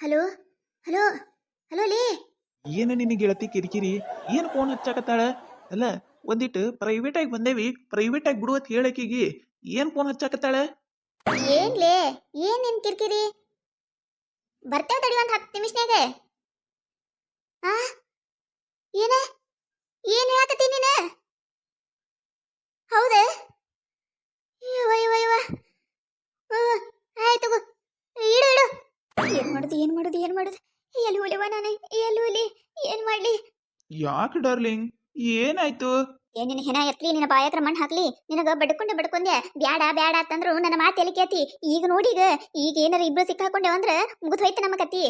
Hello hello hello ಲೇ. ಏನು ನಿನ್ನ ಗೆಳತಿ ಕಿರಿಕಿರಿ? ಏನು ಫೋನ್ ಹಚ್ಚಾಕತ್ತಾಳ? ಅಲ್ಲ, ಒಂದಿಟ್ಟು ಪ್ರೈವೇಟ್ ಆಗಿ ಬಂದೇವಿ, ಪ್ರೈವೇಟ್ ಆಗಿ ಬಿಡುವತ್ ಹೇಳಕಿಗಿ ಏನ್ ಫೋನ್ ಹಚ್ಚಾಕತ್ತಾಳ? ಏನ್ಲೇ, ಏನ್ ನಿನ್ ಕಿರಿಕಿರಿ? ಬರ್ತೇವ್ ತಡಿ ಒಂದ್ 10 ನಿಮಿಷನಾಗ. ಆ ಏನ ಏನ್ ಹೇಳಕತ್ತಿ ನೀನ? ಹೌದಾ? ಯವ್ವ ಯವ್ವ ಯವ್ವ. ಆಯ್ತು ಇಡು ಇಡು. ಏನ್ ಮಾಡುದು? ಎಲ್ಲಿ ಹೋಲಿವ ನಾನು? ಎಲ್ಲಿ ಹೋಲಿ? ಏನ್ ಮಾಡ್ಲಿ? ಯಾಕೆ ಡಾರ್ಲಿಂಗ್, ಏನಾಯ್ತು? ನಿನ್ನ ಹೆಣ ಎತ್ಲಿ, ನಿನ್ನ ಬಾಯತ್ರ ಮಣ್ಣು ಹಾಕ್ಲಿ, ನಿನಗ ಬಡ್ಕೊಂಡೆ ಬ್ಯಾಡ ಬ್ಯಾಡ ಅಂತಂದ್ರು ನನ್ನ ಮಾತು ಎಲ್ಲಿ ಕೇತಿ? ಈಗ ನೋಡಿಗ, ಈಗ ಏನಾರ ಇಬ್ರು ಸಿಕ್ಕಾಕೊಂಡೆ ಅಂದ್ರ ಮುಗಿದ್ ಹೋಯ್ತು ನಮ್ಮ ಕತ್ತಿ.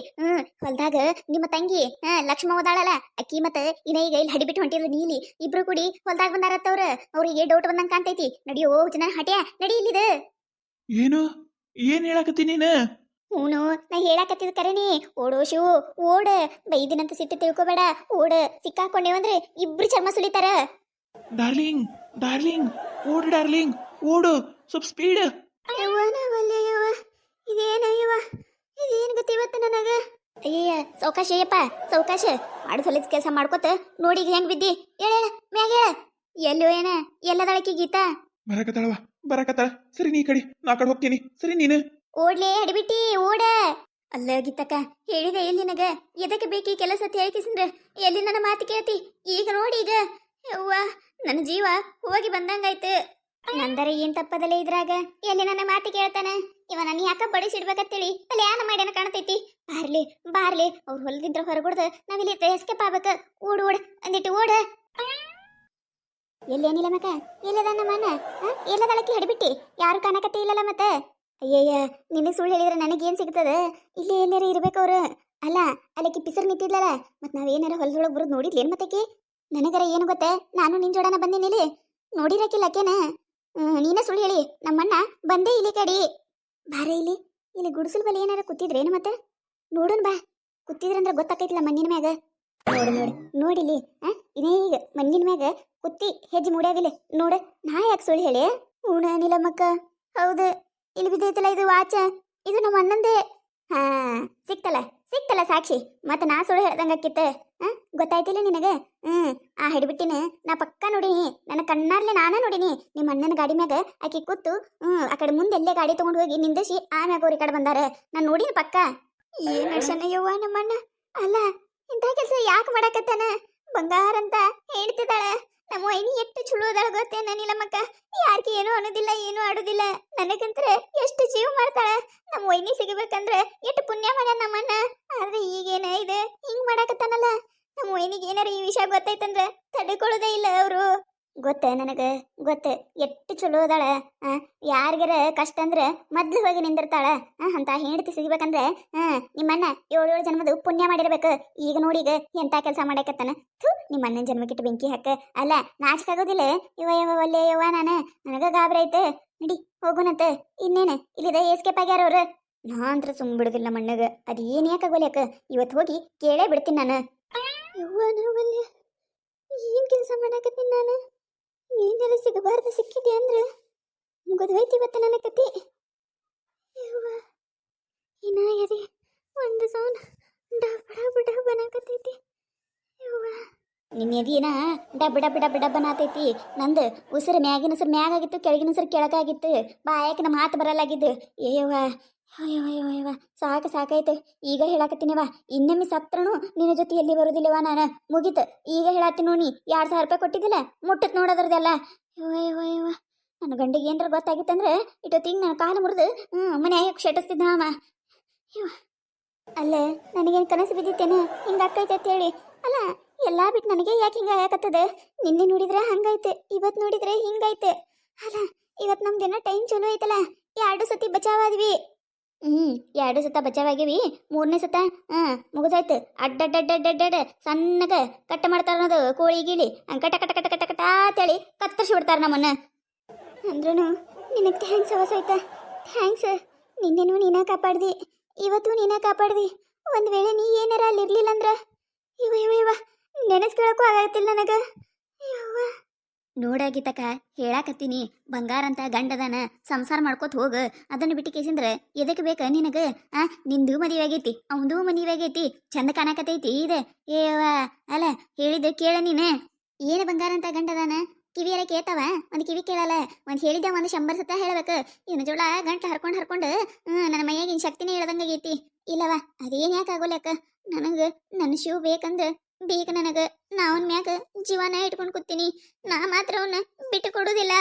ಹೊಲ್ದಾಗ ನಿಮ್ಮ ತಂಗಿ ಲಕ್ಷ್ಮ ಓದಾಳಲ್ಲ ಅಕ್ಕಿ ಮತ್ತ ಇನ್ನ ಈಗ ಇಲ್ಲಿ ಹಡಿಬಿಟ್ಟು ಹೊಂಟಿದ್ರು ನೀಲಿ ಇಬ್ರು ಕೂಡಿ ಹೊಲ್ದಾಗ ಬಂದಾರತ್ತವ್ರ. ಅವ್ರಿಗೆ ಡೌಟ್ ಬಂದಂಗ ಕಾಣ್ತೈತಿ. ನಡಿಯೋ ಜನ ಹಟ್ಯಾ ನಡಿ ಇಲ್ಲಿದ. ಏನು ಏನ್ ಹೇಳಕತ್ತಿ ನೀನು? ಹೂನು, ನಾ ಹೇಳಾಕತ್ತಿದ್ ಕರೆನಿ. ಓಡೋ ಶಿವು ಓಡ, ಬೈದಿನಂತ ಸಿಟ್ಟು ತಿಳ್ಕೊಬೇಡ. ಓಡ, ಸಿಕ್ಕಾಕೊಂಡೇವಂದ್ರೆ ಇಬ್ರು ಚರ್ಮ ಸುಲಿತಾರ. ಡಾರ್ಲಿಂಗ್ ಡಾರ್ಲಿಂಗ್ ಓಡು ಡಾರ್ಲಿಂಗ್, ಓಡು ಸ್ವಲ್ಪ ಸ್ಪೀಡ್. ಇದೇನಯ್ಯವ, ಇದೇನ್ ಗತಿ ಇವತ್ತು ನನಗ? ಅಯ್ಯಯ್ಯ ಸೌಕಾಶ ಅಯ್ಯಪ್ಪ ಸೌಕಾಶ. ಮಾಡು ಹೊಲಿಸ್ ಕೆಲಸ ಮಾಡ್ಕೊತ ನೋಡಿ ಈಗ ಹೆಂಗ್ ಬಿದ್ದಿ. ಹೇಳ ಮ್ಯಾಗ ಹೇಳ. ಎಲ್ಲೋ ಏನ ಎಲ್ಲದಳಕಿ ಗೀತಾ? ಬರಕತ್ತಾಳವ, ಬರಕತ್ತಾಳ. ಸರಿ ನೀ ಕಡಿ, ನಾ ಕಡೆ ಹೋಗ್ತೀನಿ. ಸರಿ ನೀನು ಓಡ್ಲೇ ಹಡಿಬಿಟ್ಟಿ ಓಡ. ಅಲ್ಲ ಗೀತಕ್ಕ, ಹೇಳಿದೆ ಎಲ್ಲಿ ನಿನಗ ಎದಕ್ಕೆ ಬೇಕಿ ಕೆಲಸ ಹೇಳ್ಕಿಸಿಂದ್ರ ಎಲ್ಲಿ ನನ್ನ ಮಾತು ಕೇಳ್ತಿ? ಈಗ ನೋಡಿ ಈಗ. ಯವ್ವ, ನನ್ನ ಜೀವ ಹೋಗಿ ಬಂದಂಗಾಯ್ತು. ನಂದರ ಏನ್ ತಪ್ಪದಲ್ಲೇ ಇದ್ರಾಗ ಎಲ್ಲಿ ನನ್ನ ಮಾತು ಕೇಳ್ತಾನ ಇವ? ನನ್ನ ಯಾಕ ಬಡಿಸಿಡ್ಬೇಕತ್ತೇಳಿ ಅಲ್ಲಿ ಯಾನ ಮಾಡ್ಯಾನ ಕಾಣ್ತೈತಿ. ಬಾರ್ಲಿ ಅವ್ರು ಹೊಲದಿದ್ರ ಹೊರಗುಡ್ದ ನಾವಿಲ್ಲಿ ಎಸ್ಕೇಪ್ ಆಗ್ಬೇಕ. ಓಡ್ ಅಂದಿಟ್ಟು ಓಡ. ಎಲ್ಲೇನಿಲ್ಲ ಮಕ, ಎಲ್ಲದ ನಮ್ಮ ಅಣ್ಣ? ಎಲ್ಲದಳಕ್ಕಿ ಹಡಿಬಿಟ್ಟಿ? ಯಾರು ಕಾಣಕತ್ತೆ ಇಲ್ಲಲ್ಲ ಮತ್ತೆ? ಅಯ್ಯಯ್ಯ, ನಿನ್ನೆ ಸುಳ್ಳು ಹೇಳಿದ್ರೆ ನನಗೇನ್ ಸಿಗ್ತದ? ಇಲ್ಲೇ ಎಲ್ಲಾರ ಇರ್ಬೇಕವ್ರು. ಅಲ್ಲ, ಅಲ್ಲಕ್ಕಿ ಪಿಸರ್ ನಿಂತಿದ್ಲಲ್ಲ, ಮತ್ ನಾವೇನಾರ ಹೊಲದೊಳಗೆ ಬರೋದು ನೋಡಿದ್ಲೇನ್ ಮತ್ತಕ್ಕೆ? ನನಗರ ಏನು ಗೊತ್ತೆ, ನಾನು ನಿನ್ ಜೋಡನ ಬಂದಿನಿಲ್ಲಿ. ನೋಡಿರಕಿಲ್ಲ ಅಕ್ಕೇನ? ನೀನ ಸುಳ್ಳು ಹೇಳಿ ನಮ್ಮಣ್ಣ ಬಂದೇ ಇಲ್ಲಿ ಕಡಿ. ಬಾರ ಇಲ್ಲಿ ಗುಡಿಸಲ್ ಬಲ್ಲಿ ಏನಾರ ಕೂತಿದ್ರೇನು ಮತ್ತೆ? ನೋಡೋಣ ಬಾ. ಕೂತಿದ್ರಂದ್ರ ಗೊತ್ತಾಕೈತಿಲ್ಲ ಮಣ್ಣಿನ ಮ್ಯಾಗ. ನೋಡಿಲಿ ಇದೇ ಈಗ ಮಣ್ಣಿನ ಮ್ಯಾಗ ಕುತ್ತಿ ಹೆಜ್ಜೆ ಮೂಡ್ಯಾವಿಲ್ಲ ನೋಡ. ನಾ ಯಾಕೆ ಸುಳ್ಳು ಹೇಳಿ? ನಿಲಮ್ಮಕ್ಕ, ಹೌದು, ಇಲ್ಲಿ ಬಿದ್ದೈತಲ್ಲ ಇದು ವಾಚ, ಇದು ನಮ್ಮ ಅಣ್ಣಂದೇ. ಹಾ, ಸಿಕ್ತಲ್ಲ ಸಾಕ್ಷಿ. ಮತ್ತೆ ನಾ ಸುಳ್ಳು ಹೇಳ್ದಂಗಾಕಿತ್ತ? ಗೊತ್ತಾಯ್ತಿಲ್ಲ ನಿನಗ? ಆ ಹಿಡ್ಬಿಟ್ಟಿನ ನಾ ಪಕ್ಕ ನೋಡಿನಿ, ನನ್ನ ಕಣ್ಣಾರ್ಲೆ ನಾನ ನೋಡಿನಿ. ನಿಮ್ಮ ಅಣ್ಣನ ಗಾಡಿ ಮ್ಯಾಗ ಆಕಿ ಕೂತು ಆ ಕಡೆ ಮುಂದೆ ಎಲ್ಲೇ ಗಾಡಿ ತಗೊಂಡು ಹೋಗಿ ನಿಂದಿಸಿ ಆಮ್ಯಾಗ ಅವ್ರ ಈ ಕಡೆ ಬಂದಾರ. ನಾನ್ ನೋಡಿನ ಪಕ್ಕ. ಏನ್ ನಡ್ಸನಯ್ಯವ್ವ ನಮ್ಮಣ್ಣ. ಅಲ್ಲ, ಇಂಥ ಕೆಲಸ ಯಾಕೆ ಮಾಡಕತ್ತಾನ? ಬಂಗಾರ ಅಂತ ಹೇಳ್ತಿದ್ದಾಳ ನಮ್ಮ ವೈನಿ. ಎಷ್ಟು ಚುಳು ಅದಾಳ ಗೊತ್ತೇನ ನಿಲಮ್ಮಕ್ಕ? ಯಾರಿಗೆ ಏನೂ ಅನ್ನೋದಿಲ್ಲ, ಏನೂ ಆಡೋದಿಲ್ಲ. ನನಗಂದ್ರೆ ಎಷ್ಟು ಜೀವ ಮಾಡ್ತಾಳ. ನಮ್ಮ ವೈನಿ ಸಿಗಬೇಕಂದ್ರೆ ಎಷ್ಟು ಪುಣ್ಯ ಮಾಡ್ಯಾನ ನಮ್ಮಣ್ಣ. ಆದ್ರೆ ಈಗೇನ ಇದೆ ಹಿಂಗ್ ಮಾಡಾಕತ್ತಾನಲ್ಲ? ನಮ್ಮ ವೈನಿಗೆ ಏನಾರ ಈ ವಿಷಯ ಗೊತ್ತೈತಂದ್ರ ತಡೆಕೊಳ್ಳೋದೇ ಇಲ್ಲ ಅವರು. ಗೊತ್ತ ನನಗ ಗೊತ್ತ, ಎಷ್ಟು ಚಲೋ ಅದಾಳ. ಯಾರಿಗಾರ ಕಷ್ಟ ಅಂದ್ರೆ ಮೊದ್ಲು ಹೋಗಿ ನಿಂದಿರ್ತಾಳ. ಅಂತ ಹೆಂಡತಿ ಸಿಗ್ಬೇಕಂದ್ರೆ ನಿಮ್ಮಣ್ಣ 7 ಜನ್ಮದ ಪುಣ್ಯ ಮಾಡಿರ್ಬೇಕು. ಈಗ ನೋಡಿಗ ಎಂತ ಕೆಲಸ ಮಾಡಕತ್ತಾನ. ನಿಮ್ಮಣ್ಣನ ಜನ್ಮಕ್ಕಿಟ್ಟು ಬೆಂಕಿ ಹಾಕ. ಅಲ್ಲ, ನಾಚಿಕಾಗೋದಿಲ್ಲ? ಒಲ್ಲೆ ಯವ್ವ ನನಗ ಗಾಬರಿ ಐತೆ. ನಡಿ ಹೋಗೋಣಂತ. ಇನ್ನೇನ ಇಲ್ಲಿದ ಎಸ್ಕೇಪ್ ಆಗ್ಯಾರ ಅವ್ರು. ನಾ ಅಂತ್ರ ಸುಮ್ ಬಿಡುದಿಲ್ಲ ಮಣ್ಣಗ. ಅದ್ ಏನ್ ಯಾಕಾಗೋಲ್ಯಾಕ ಇವತ್ತು ಹೋಗಿ ಕೇಳೇ ಬಿಡ್ತೀನಿ ನಾನು. ಏನ್ ಕೆಲಸ ಮಾಡಾಕತ್ತೀನಿ ನಾನು? ಏನಾರ ಸಿಗಬಾರ್ದು ಸಿಕ್ಕಿದೆ ಅಂದ್ರೆ ಮುಗಿದೋಯ್ತು ಇವತ್ತು ನನ್ನ ಕತಿ. ಏನಾಗ್ಯದೆ? ಒಂದು ಸೌಂಡ್ ಡಬ ಬನಾಕತ್ತೈತಿ. ನಿನ್ನ ಎದಿನ ಡಬ ಬನಾತೈತಿ. ನಂದು ಉಸಿರು ಮ್ಯಾಗಿನ ಉಸಿರು ಮ್ಯಾಗಾಗಿತ್ತು, ಕೆಳಗಿನ ಉಸಿರು ಕೆಳಗಾಗಿತ್ತು. ಬಾಯಾಕಿನ ಮಾತು ಬರಲಾಗಿದ್ದು. ಅಯ್ಯವ್ವ ಸಾಕಾಯ್ತು. ಈಗ ಹೇಳಾಕತ್ತೀನಿವ, ಇನ್ನೊಮ್ಮೆ ಸತ್ರನು ನಿನ್ನ ಜೊತೆ ಎಲ್ಲಿ ಬರೋದಿಲ್ಲವ ನಾನು. ಮುಗೀತು. ಈಗ ಹೇಳತ್ತೀನಿ ನೋಡಿ, 2,000 ರೂಪಾಯಿ ಕೊಟ್ಟಿದ್ದಿಲ್ಲ, ಮುಟ್ಟತ್ ನೋಡೋದ್ರದೆಲ್ಲ. ಯವ್ವ ನನ್ನ ಗಂಡಿಗೆ ಏನಾರ ಗೊತ್ತಾಗಿತ್ತಂದ್ರೆ ಇಟ್ಟೊತ್ತಿಗೆ ನನ್ನ ಕಾಲು ಮುರಿದು ಮನ್ಯಾಗ ಶಟಿಸ್ತಿದ್ದ ಅಮ್ಮ. ಅಲ್ಲ, ನನಗೇನು ಕನಸು ಬಿದ್ದಿತ್ತೇನೆ ಹಿಂಗಾಕೈತೆ ಅಂತೇಳಿ? ಅಲ್ಲ, ಎಲ್ಲಾ ಬಿಟ್ಟು ನನಗೆ ಯಾಕೆ ಹಿಂಗ ಆಯಾಕತ್ತದ? ನಿನ್ನೆ ನೋಡಿದ್ರೆ ಹಂಗೈತೆ, ಇವತ್ತು ನೋಡಿದ್ರೆ ಹಿಂಗೈತೆ. ಅಲ್ಲ, ಇವತ್ತು ನಮ್ದೇನ ಟೈಮ್ ಚಲೋ ಐತಲ್ಲ. 2 ಸತಿ ಬಚಾವಾದ್ವಿ. 2 ಸತ ಬಚಾವಾಗಿವಿ. 3ನೇ ಸತ ಮುಗಿದಾಯ್ತು. ಅಡ್ಡಡ್ಡಡ್ಡಡ್ಡಡ್ಡ ಸಣ್ಣಗ ಕಟ್ಟ ಮಾಡ್ತಾರ ಅನ್ನೋದು ಕೋಳಿ ಗೀಳಿ ಕಟ ಕಟ ಕಟ ಕಟ ಕಟ ಅಂತೇಳಿ ಕತ್ತರಿಸಿ ಬಿಡ್ತಾರ ನಮ್ಮನ್ನ. ಅಂದ್ರೂ ನಿನಗೆ ಥ್ಯಾಂಕ್ಸ್ ಅವಸ ಆಯ್ತಾ? ಥ್ಯಾಂಕ್ಸ್. ನಿನ್ನೆನೂ ನೀನ ಕಾಪಾಡ್ದಿ, ಇವತ್ತು ನೀನ ಕಾಪಾಡ್ದಿ. ಒಂದು ವೇಳೆ ನೀ ಏನಾರ ಅಲ್ಲಿರ್ಲಿಲ್ಲ ಅಂದ್ರ ಇವ ನೆನೆಸ್ಕೊಳಕ್ಕೂ ಆಗತ್ತಿಲ್ಲ ನನಗ. ಯವ್ವ ನೋಡಾಗಿತಕ ಹೇಳಾಕತ್ತೀನಿ ಬಂಗಾರ ಅಂತ ಗಂಡದನ ಸಂಸಾರ ಮಾಡ್ಕೋತ ಹೋಗ ಅದನ್ನ ಬಿಟ್ಟು ಕೇಸಿಂದ್ರ ಎದಕ್ಕೆ ಬೇಕ ನಿನಗ ನಿಂದು ಮದುವೆ ಆಗೈತಿ ಅವಂದು ಮದುವೆ ಆಗೈತಿ ಚಂದ ಕಾಣಕತೈತಿ ಇದೆ ಏವ ಅಲ್ಲ ಹೇಳಿದ ಕೇಳ ನೀನೆ ಏನು ಬಂಗಾರ ಅಂತ ಗಂಡದನ ಕಿವಿಯರ ಕೇಳ್ತಾವ ಒಂದು ಕಿವಿ ಕೇಳಲ್ಲ ಒಂದು ಹೇಳಿದ್ದೆ ಒಂದು 100 ಸತ ಹೇಳ್ಬೇಕು ಇನ್ನು ಜೋಳ ಗಂಟ್ಲು ಹರ್ಕೊಂಡು ನನ್ನ ಮೈಯಾಗಿನ ಶಕ್ತಿನೇ ಇಳ್ದಂಗಾಗೈತಿ ಇಲ್ಲವ ಅದೇನ್ ಯಾಕೆ ಆಗೋಲ್ಯಾಕ ನನಗೆ ನನ್ನ ಶಿವ್ ಬೇಕಂದ್ರೆ ಬೇಕ ನನಗ ನಾ ಅವನ್ ಮ್ಯಾಗ ಜೀವನ ಇಟ್ಕೊಂಡ್ ಕೂತೀನಿ ನಾ ಮಾತ್ರ ಅವನ್ನ ಬಿಟ್ಟು ಕೊಡುದಿಲ್ಲ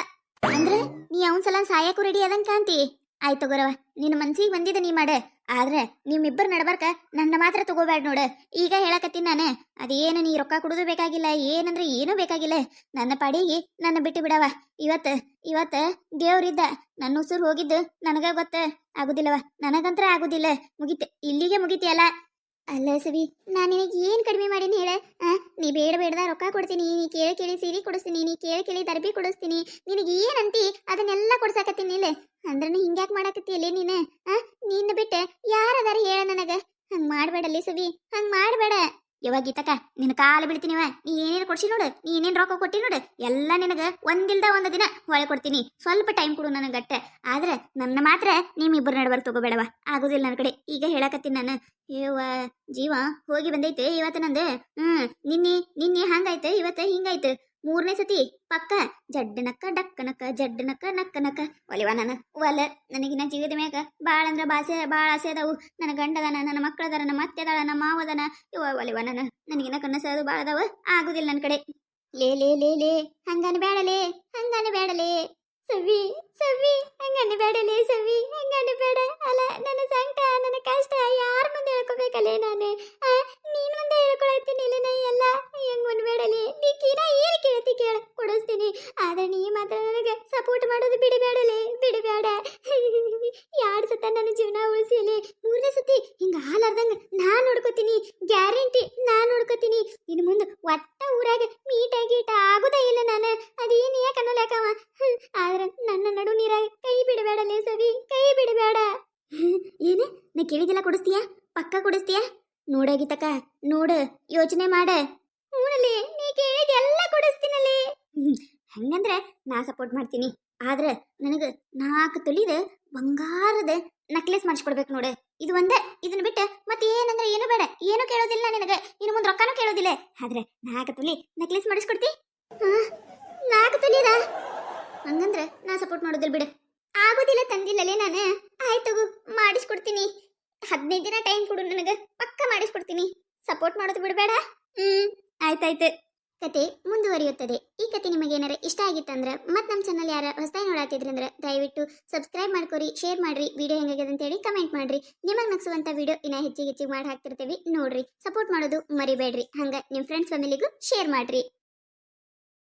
ಅಂದ್ರೆ ನೀ ಅವನ್ ಸಲ ಸಾಯಕ್ಕೂ ರೆಡಿ ಅದಂಗ ಕಾಂತಿ ಆಯ್ತು ತಗೋರವ ನಿನ್ನ ಮನ್ಸಿಗೆ ಬಂದಿದ್ದ ನೀ ಮಾಡ ಆದ್ರೆ ನಿಮ್ಮಿಬ್ಬರು ನಡ್ಬಾರ್ಕ ನನ್ನ ಮಾತ್ರ ತಗೋಬೇಡ ನೋಡ ಈಗ ಹೇಳಕತ್ತೀನಿ ನಾನು ಅದೇನು ನೀ ರೊಕ್ಕ ಕೊಡುದು ಬೇಕಾಗಿಲ್ಲ ಏನಂದ್ರೆ ಏನೂ ಬೇಕಾಗಿಲ್ಲ ನನ್ನ ಪಾಡಿಗೆ ನನ್ನ ಬಿಟ್ಟು ಬಿಡವ ಇವತ್ತ ದೇವ್ರಿದ್ದ ನನ್ನ ಉಸಿರು ಹೋಗಿದ್ದು ನನಗ ಗೊತ್ತ ಆಗುದಿಲ್ಲವ ನನಗಂತ್ರ ಆಗುದಿಲ್ಲ ಮುಗಿತ ಇಲ್ಲಿಗೆ ಮುಗಿತಿಯಲ್ಲ ಅಲ್ಲ ಸವಿ ನಾನು ನಿನಗೆ ಏನು ಕಡಿಮೆ ಮಾಡೀನಿ ಹೇಳ ನೀ ಬೇಡದ ರೊಕ್ಕ ಕೊಡ್ತೀನಿ ನೀ ಕೇಳಿ ಸೀರೆ ಕೊಡಿಸ್ತೀನಿ ನೀ ಕೇಳಿ ದರ್ಬಿ ಕೊಡಿಸ್ತೀನಿ ನಿನಗೆ ಏನಂತಿ ಅದನ್ನೆಲ್ಲ ಕೊಡ್ಸಾಕತ್ತೀನಿ ಇಲ್ಲ ಅಂದ್ರೆ ನೀ ಹಿಂಗ್ಯಾಕೆ ಮಾಡಾಕತ್ತೀಯಲ್ಲೇ ನೀನು ನಿನ್ನ ಬಿಟ್ಟೆ ಯಾರದಾರ ಹೇಳ ನನಗೆ ಹಂಗೆ ಮಾಡಬೇಡಲ್ಲಿ ಸವಿ ಹಂಗೆ ಮಾಡಬೇಡ ಯಾವಾಗ ಗೀತಕ್ಕ ನಿನ್ನ ಕಾಲು ಬೀಳ್ತೀನಿವ ನೀ ಏನೇನು ಕೊಡ್ಸಿ ನೋಡು ನೀ ಏನೇನು ರೊಕ್ಕ ಕೊಟ್ಟಿ ನೋಡು ಎಲ್ಲ ನಿನಗೆ ಒಂದಿಲ್ದ ಒಂದು ದಿನ ಹೊಳೆ ಕೊಡ್ತೀನಿ ಸ್ವಲ್ಪ ಟೈಮ್ ಕೊಡು ನನಗೆ ಗಟ್ಟೆ ಆದ್ರೆ ನನ್ನ ಮಾತ್ರ ನಿಮ್ಮಿಬ್ಬರು ನಡ್ಬಾರ್ ತಗೋಬೇಡವ ಆಗೋದಿಲ್ಲ ನನ್ನ ಕಡೆ ಈಗ ಹೇಳಕತ್ತೀನಿ ನಾನು ಏವ ಜೀವ ಹೋಗಿ ಬಂದೈತೆ ಇವತ್ತು ನಂದು ನಿನ್ನೆ ಹಂಗಾಯ್ತು ಇವತ್ತು ಹಿಂಗಾಯ್ತು 3ನೇ ಸತಿ ಪಕ್ಕ ಜಡ್ಡನಕ್ಕ ಡಕ್ಕನಕ್ಕ ಜಡ್ಡನಕ್ಕ ನಕ್ಕನಕ್ಕ ಒಲಿವ ನಾನು ನನಗಿನ ಜೀವದ ಮ್ಯಾಗ ಭಾಳ ಅಂದ್ರೆ ಭಾಳ ಆಸೆ ಅದಾವು ನನ್ನ ಗಂಡದನ ನನ್ನ ಮಕ್ಕಳದಾರ ನಮ್ಮ ಅತ್ತೆದಾಳ ನಮ್ಮ ಮಾವದನ ಇವ ಒಲಿವ ನನಗಿನ ಕನಸದು ಭಾಳ ಅದಾವ ಆಗುದಿಲ್ಲ ನನ್ನ ಕಡೆ ಲೇ ಹಂಗಾನ ಬೇಡಲೇ ಸವಿ ಹಂಗಾನ ಬೇಡಲೇ ಸವಿ ಹಂಗಾನ ಬೇಡ ಅಲ್ಲ ನನ್ನ ಸಂಕಟ ನನ್ನ ಕಷ್ಟ ಯಾರ ಮುಂದೆ ಹೇಳ್ಕೊಬೇಕಲ್ಲೇ ನಾನು ನೀನ್ ಮುಂದೆ ಹೇಳ್ಕೊಳತ್ತೀನಿ ನಾ ಎಲ್ಲ ಹೆಂಗ್ ಮುಂದ್ಬೇಡಲಿ ನೀ ಕೀನ ಏನು ಕೇಳ್ತಿ ಕೇಳ ಕೊಡಿಸ್ತೀನಿ ಆದ್ರೆ ನೀ ಮಾತ್ರ ನನಗೆ ಸಪೋರ್ಟ್ ಮಾಡೋದು ಬಿಡಬೇಡ 2 ಸತ ನನ್ನ ಜೀವನ ಉಳಿಸಿಲಿ 3ನೇ ಸತಿ ಹಿಂಗ ಹಾಲಾರ್ದಂಗ ನಾನ್ ನೋಡ್ಕೋತೀನಿ ಗ್ಯಾರಂಟಿ ನಾನ್ ನೋಡ್ಕೋತೀನಿ ಇನ್ನು ಮುಂದೆ ಒಟ್ಟ ಊರಾಗ ಗೀಟ ಆಗುದೇ ಇಲ್ಲ ನಾನು ಅದೇನು ಯಾಕೆ ಅನ್ನೋಲ್ಯಾಕವ ಆದ್ರೆ ನನ್ನ ನಡು ನೀರಾಗ ಕೈ ಬಿಡಬೇಡಲೇ ಸವಿ ಕೈ ಬಿಡಬೇಡ ಏನು ನಾ ಕೇಳಿದೆಲ್ಲ ಕೊಡಿಸ್ತೀಯಾ ಪಕ್ಕ ಕೊಡಿಸ್ತೀಯಾ ನೋಡಾಗಿತಕ್ಕ ನೋಡು ಯೋಚನೆ ಮಾಡ ಹೂನಲೇ ನೀ ಕೇಳಿದೆಲ್ಲ ಕೊಡಿಸ್ತೀನಲೇ ಹಂಗಂದ್ರೆ ನಾ ಸಪೋರ್ಟ್ ಮಾಡ್ತೀನಿ ಆದ್ರೆ ನನಗೆ 4 ತೊಲಿದ ಬಂಗಾರದ ನೆಕ್ಲೆಸ್ ಮಾಡಿಸ್ಕೊಡ್ಬೇಕು ನೋಡು ಇದು ಒಂದೇ ಇದನ್ನ ಬಿಟ್ಟು ಮತ್ತೆ ಏನಂದ್ರೆ ಏನು ಬೇಡ ಏನು ಕೇಳೋದಿಲ್ಲ ನಿನಗೆ ಇನ್ನು ಮುಂದೆ ರೊಕ್ಕನೂ ಕೇಳೋದಿಲ್ಲ ಆದ್ರೆ 4 ತೊಲಿ ನೆಕ್ಲೆಸ್ ಮಾಡಿಸ್ಕೊಡ್ತಿ 4 ತೊಲಿದ ಹಂಗಂದ್ರೆ ನಾ ಸಪೋರ್ಟ್ ಮಾಡೋದಿಲ್ಲ ಬಿಡು ಆಗೋದಿಲ್ಲ ತಂದಿಲ್ಲಲೇ ನಾನು ಆಯ್ತು ಮಾಡಿಸ್ಕೊಡ್ತೀನಿ 15 ದಿನ ಟೈಮ್ ಕೊಡು ನನಗೆ ಪಕ್ಕ ಮಾಡಿಸ್ಕೊಡ್ತೀನಿ ಸಪೋರ್ಟ್ ಮಾಡೋದು ಬಿಡಬೇಡ ಆಯ್ತಾಯ್ತು ಕತೆ ಮುಂದುವರಿಯುತ್ತದೆ ಈ ಕತೆ ನಿಮಗೆ ಏನಾರ ಇಷ್ಟ ಆಗಿತ್ತಂದ್ರೆ ಮತ್ತೆ ನಮ್ಮ ಚಾನಲ್ ಯಾರ ಹೊಸದಾಗಿ ನೋಡಾತಿದ್ರಂದ್ರೆ ದಯವಿಟ್ಟು ಸಬ್ಸ್ಕ್ರೈಬ್ ಮಾಡ್ಕೊರಿ ಶೇರ್ ಮಾಡ್ರಿ ವಿಡಿಯೋ ಹೆಂಗಾಗಿದೆ ಅಂತೇಳಿ ಕಮೆಂಟ್ ಮಾಡ್ರಿ ನಿಮಗೆ ನಗಿಸುವಂಥ ವಿಡಿಯೋ ಇನ್ನ ಹೆಚ್ಚಿಗೆ ಮಾಡಿ ಹಾಕ್ತಿರ್ತೀವಿ ನೋಡ್ರಿ ಸಪೋರ್ಟ್ ಮಾಡೋದು ಮರಿಬೇಡ್ರಿ ಹಂಗ ನಿಮ್ಮ ಫ್ರೆಂಡ್ಸ್ ಫ್ಯಾಮಿಲಿಗೂ ಶೇರ್ ಮಾಡ್ರಿ